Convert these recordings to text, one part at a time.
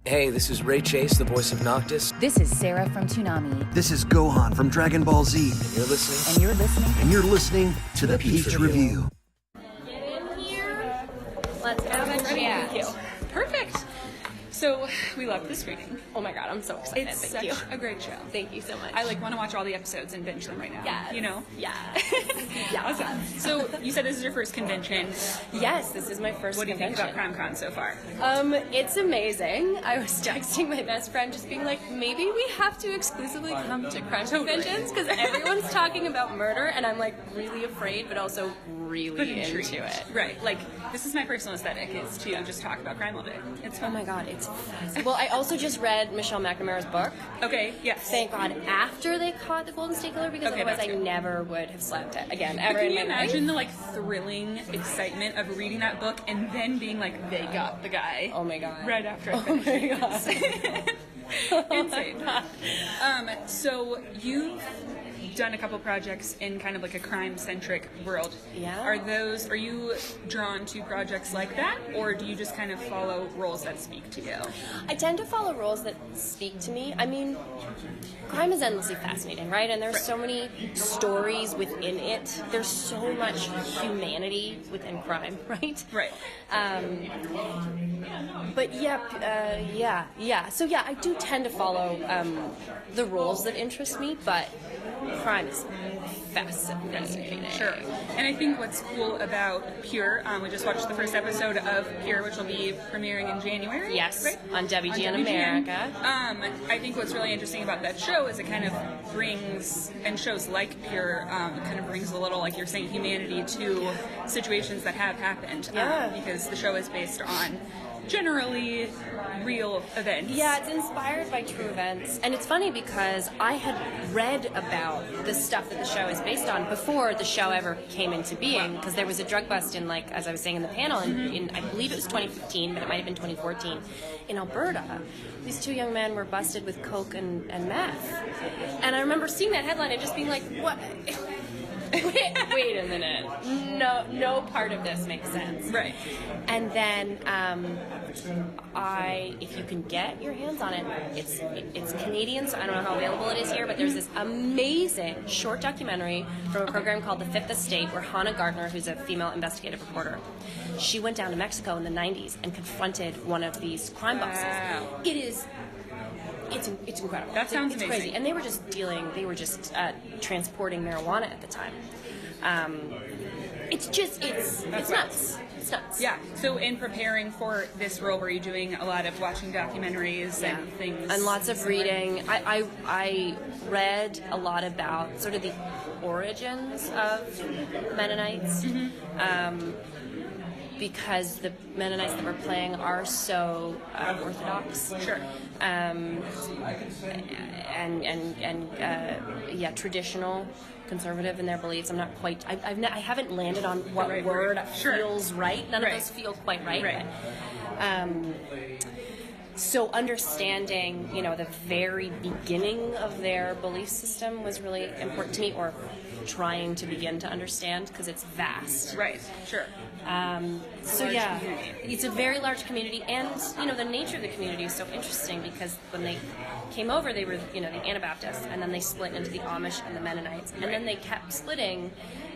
Hey, this is Ray Chase, the voice of Noctis. This is Sarah from Toonami. This is Gohan from Dragon Ball Z. And you're listening. And you're listening. And you're listening to the Peach Review. Get in here. Let's have a chat. Thank you. Perfect. So, we love the screening. Oh my god, I'm so excited. It's Thank such you. a great show. Thank you so much. I want to watch all the episodes and binge them right now. Yes. You know? Yeah. Awesome. So, you said this is your first convention. Yes, this is my first What do you think convention. about CrimeCon so far? It's amazing. I was texting my best friend just being like, maybe we have to exclusively come to crime conventions because everyone's talking about murder and I'm like really afraid but also really into it. Right. Like, this is my personal aesthetic, is to just talk about crime all day. It's Oh fun. my god, it's fascinating. Well, I also just read Michelle McNamara's book. Okay, yes. Thank God after they caught the Golden State Killer because otherwise I that's good. never would have slept again But ever can in you my imagine life. the thrilling excitement of reading that book and then being like, they got the guy. Oh my god. Right after I Oh my finished. god. Insane. So you've done a couple projects in kind of like a crime-centric world. Yeah. Are you drawn to projects like that, or do you just kind of follow roles that speak to you? I tend to follow roles that speak to me. I mean, crime is endlessly fascinating, right? And there's so many stories within it. There's so much humanity within crime, right? Right. But yeah. So yeah, I do tend to follow the roles that interest me, but crime is fascinating. Sure. And I think what's cool about Pure, we just watched the first episode of Pure, which will be premiering in January. Yes, right? on WGN On WGN. America. I think what's really interesting about that show is it kind of brings, and shows like Pure, kind of brings a little, like you're saying, humanity to situations that have happened. Yeah. Because the show is based on generally real events. Yeah, it's inspired by true events. And it's funny because I had read about the stuff that the show is based on before the show ever came into being, because there was a drug bust in, like, as I was saying in the panel, in I believe it was 2015, but it might have been 2014, in Alberta. These two young men were busted with coke and meth. And I remember seeing that headline and just being like, what? Wait a minute. No part of this makes sense. Right. And then if you can get your hands on it, it's Canadian, so I don't know how available it is here, but there's this amazing short documentary from a program called The Fifth Estate where Hannah Gardner, who's a female investigative reporter, she went down to Mexico in the 90s and confronted one of these crime bosses. Wow. It's incredible. That sounds it's amazing. crazy. And they were just transporting marijuana at the time. It's nuts. It's nuts. Yeah. So in preparing for this role, were you doing a lot of watching documentaries and things? And lots of reading. I read a lot about sort of the origins of Mennonites. Because the Mennonites that we're playing are so orthodox. Sure. Traditional, conservative in their beliefs. I'm not quite. I haven't landed on what right word word. Sure. feels right. None Right. of those feel quite right. Right. So understanding, the very beginning of their belief system was really important to me, or trying to begin to understand, because it's vast. Right. Sure. So yeah, community. it's a very large community, and the nature of the community is so interesting because when they came over, they were the Anabaptists, and then they split into the Amish and the Mennonites, and then they kept splitting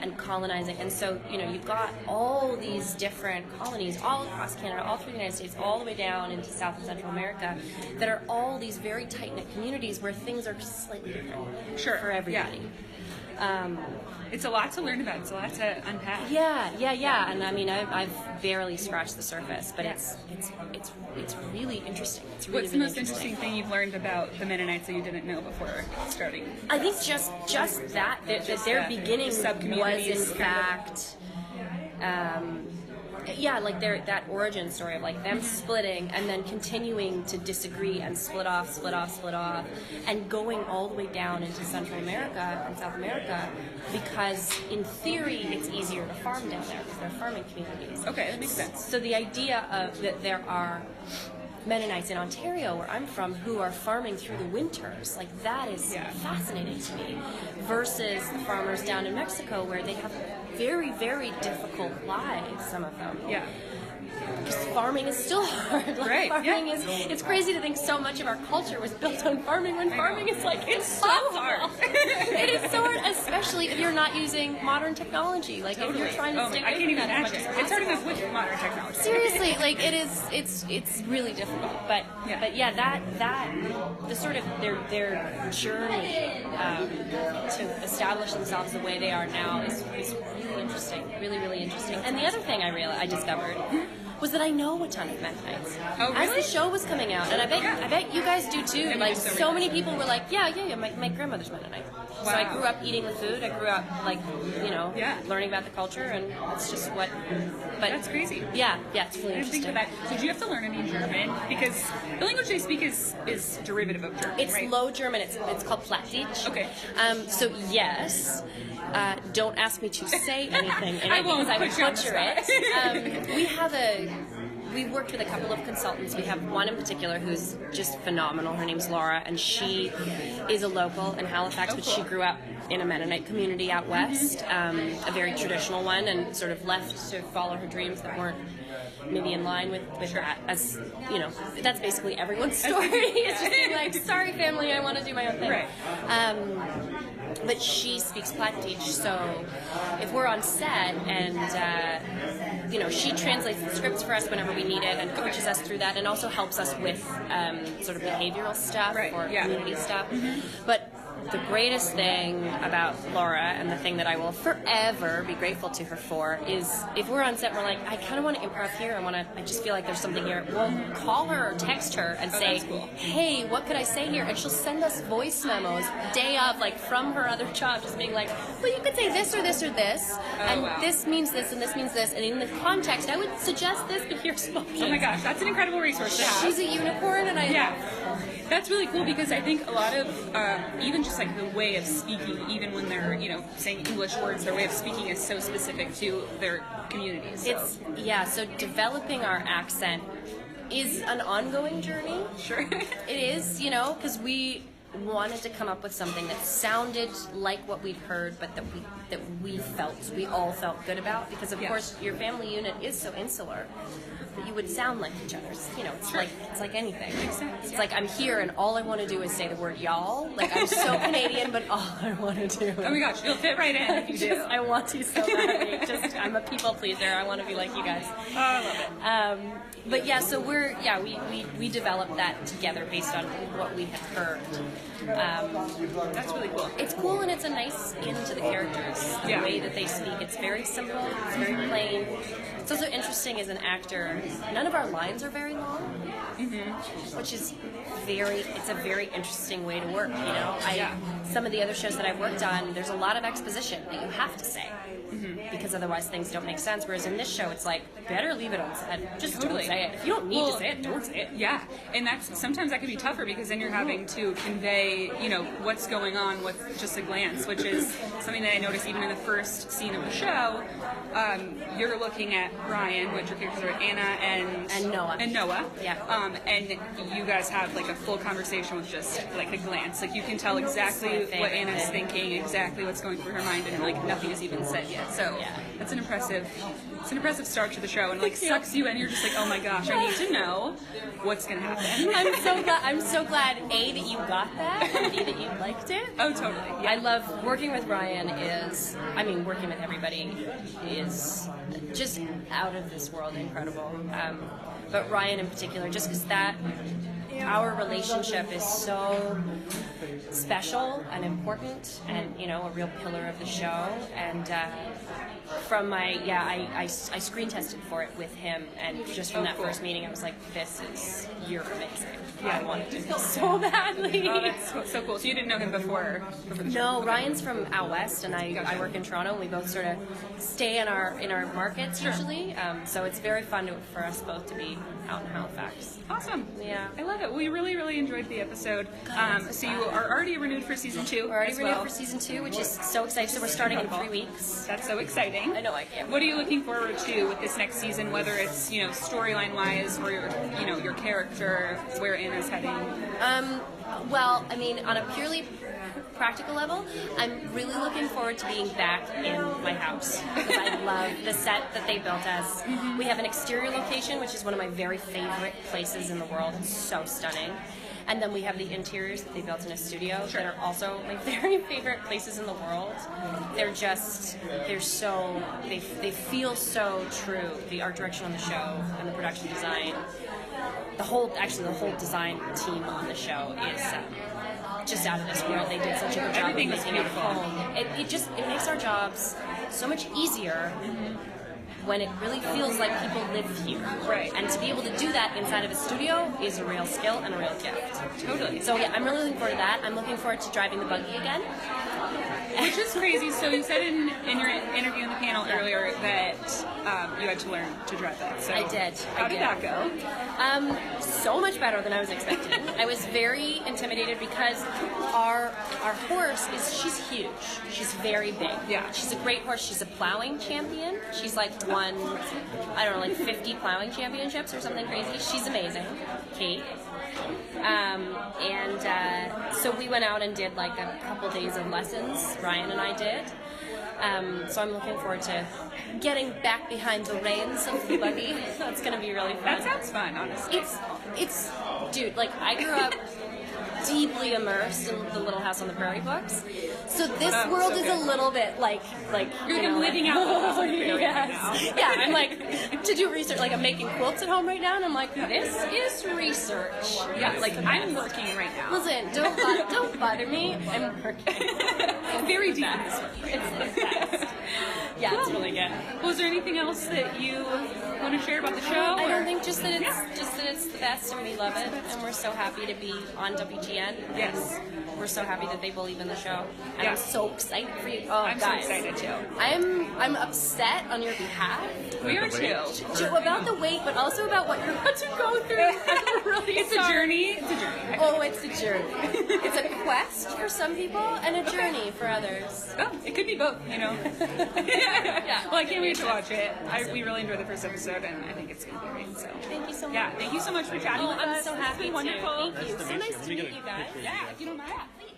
and colonizing, and so you've got all these different colonies all across Canada, all through the United States, all the way down into South and Central America, that are all these very tight-knit communities where things are slightly different for everybody. It's a lot to learn about. It's a lot to unpack. Yeah. And I mean, I've barely scratched the surface, but it's really interesting. It's really, What's the really most interesting thing you've learned about the Mennonites that you didn't know before starting? I think just that their beginning was subcommunities in fact, like that origin story of like them splitting and then continuing to disagree and split off, and going all the way down into Central America and South America, because in theory it's easier to farm down there because they're farming communities. Okay, that makes sense. So the idea of that there are Mennonites in Ontario, where I'm from, who are farming through the winters, like that is fascinating to me, versus the farmers down in Mexico, where they have very, very difficult lives, some of them. Yeah. because farming is still hard. Like, Right, farming yeah. is, it's crazy to think so much of our culture was built on farming when farming is like, it's so hard. It is so hard, especially if you're not using modern technology. Like if you're trying to stay I away can't from even that as much imagine. as It's hard possible. enough with modern technology. Seriously, like it's really difficult. But yeah, that the sort of their journey to establish themselves the way they are now is really interesting, really interesting. And the other thing I discovered was that I know a ton of Mennonites. Oh, really? As the show was coming out, and I bet you guys do too. I Like do so many people were like, yeah, my grandmother's Mennonite. So I Wow. grew up eating the food. I grew up like Yeah. learning about the culture, and it's just what. But That's crazy. Yeah, it's really I didn't think interesting. of that. So did you have to learn any German? Because the language they speak is derivative of German, It's right? Low German. It's called Plattdeutsch. Okay. So yes, don't ask me to say anything in I it won't because I would put you on the butcher spot. it. We've worked with a couple of consultants. We have one in particular who's just phenomenal. Her name's Laura, and she is a local in Halifax, but she grew up in a Mennonite community out west, a very traditional one, and sort of left to follow her dreams that weren't maybe in line with that. As you know, that's basically everyone's story. It's just being like, sorry, family, I want to do my own thing. Right. But she speaks Plattdeutsch, so if we're on set and she translates the scripts for us whenever we need it and coaches us through that, and also helps us with sort of behavioral stuff or community stuff. But the greatest thing about Laura, and the thing that I will forever be grateful to her for, is if we're on set and we're like, I kind of want to improv here, I just feel like there's something here, we'll call her or text her and say, cool. hey, what could I say here? And she'll send us voice memos day of, like from her other job, just being like, well, you could say this or this or this, and wow. this means this and this means this, and in the context, I would suggest this, but here's spoken. Oh my gosh, that's an incredible resource to have. She's a unicorn, and I Yeah, that's really cool because I think a lot of even just like the way of speaking, even when they're saying English words, their way of speaking is so specific to their communities. So. So developing our accent is an ongoing journey. Sure. It is, because we wanted to come up with something that sounded like what we'd heard, but that we all felt good about, because of course your family unit is so insular that you would sound like each other. It's like anything. Makes sense. It's like I'm here and all I want to do is say the word y'all. Like I'm so Canadian, but all I want to do. Oh my gosh, you'll fit right in if you do. I want to so badly. I'm a people pleaser. I want to be like you guys. Oh, I love it. But yeah, so we developed that together based on what we had heard. That's really cool. It's cool and it's a nice skin to the characters. The way that they speak, it's very simple. It's very plain. It's also interesting as an actor. None of our lines are very long, which is it's a very interesting way to work. Some of the other shows that I've worked on, there's a lot of exposition that you have to say. Because otherwise things don't make sense. Whereas in this show, it's like, better leave it unsaid. Just don't say it. If you don't need to say it, don't say it. Yeah, and sometimes that can be tougher because then you're having to convey, what's going on with just a glance, which is something that I noticed even in the first scene of the show. You're looking at Ryan, which your characters are Anna and Noah. Yeah. And you guys have like a full conversation with just like a glance. Like you can tell exactly what Anna's thinking, exactly what's going through her mind, and like nothing is even said yet. So that's an impressive start to the show, and like sucks you in. You're just like, oh my gosh, I need to know what's gonna happen. I'm so glad A, that you got that, and B, that you liked it. Oh, totally. Yeah. I love working with Ryan. Working with everybody is just out of this world incredible. But Ryan in particular, just because our relationship is so special and important, and a real pillar of the show. And from I screen tested for it with him, and just from that first meeting, I was like, you're amazing. Yeah, I wanted to be so badly. Oh, that's so cool. So you didn't know him before the show? No, Ryan's from out west, and I work in Toronto, and we both sort of stay in our markets usually. So it's very fun for us both to be out in Halifax. Awesome. Yeah. I love it. We really, really enjoyed the episode. So you are already renewed for season 2. We're already renewed for season 2, which is so exciting. So we're starting in 3 weeks. That's so exciting. I know, I can't. What are you looking forward to with this next season, whether it's, storyline wise or your character, where Anna cameras heading? Well, I mean, on a purely practical level, I'm really looking forward to being back in my house because I love the set that they built us. We have an exterior location, which is one of my very favorite places in the world. It's so stunning. And then we have the interiors that they built in a studio that are also my very favorite places in the world. They feel so true. The art direction on the show and the production design. The whole design team on the show is just out of this world. They did such a good job of making it home. It makes our jobs so much easier when it really feels like people live here. Right. And to be able to do that inside of a studio is a real skill and a real gift. Totally. So yeah, I'm really looking forward to that. I'm looking forward to driving the buggy again. Which is crazy. So you said in your interview in the panel earlier that you had to learn to drive that. So I did. How did that go? So much better than I was expecting. I was very intimidated because our horse she's huge. She's very big. Yeah. She's a great horse. She's a plowing champion. She's like won, I don't know, like 50 plowing championships or something crazy. She's amazing, Kate. So we went out and did like a couple days of lessons. Ryan and I did. So I'm looking forward to getting back behind the reins of the buggy. That's going to be really fun. That sounds fun, honestly. It's, dude, like I grew up deeply immersed in the Little House on the Prairie books. So this world is a little bit like you're living out Little House on the Prairie right now. Yeah, I'm like to do research. Like I'm making quilts at home right now, and I'm like, this is research. Yeah, like I'm working right now. Listen, don't bother me. I'm working. It's very deep. It's the best. Yeah, it's really good. Well, is there anything else that you want to share about the show? I don't think just that it's the best, and we love it, and we're so happy to be on WGN. Yes. We're so happy that they believe in the show. And Yeah. I'm so excited for you. Oh, I'm guys. so excited too. I'm upset on your behalf. We are too. About the wait, but also about what you're about to go through. I'm really It's a journey. It's a journey. Oh, it's a journey. It's a quest for some people and a journey for others. Oh, it could be both, you know. Yeah. Well, I can't wait to watch it. We really enjoyed the first episode, and I think it's going to be great. So. Thank you so much. Yeah, thank you so much for chatting with us. I'm so happy. It's been wonderful. Thank you. So nice to meet you guys. Yeah, if you don't mind. Please.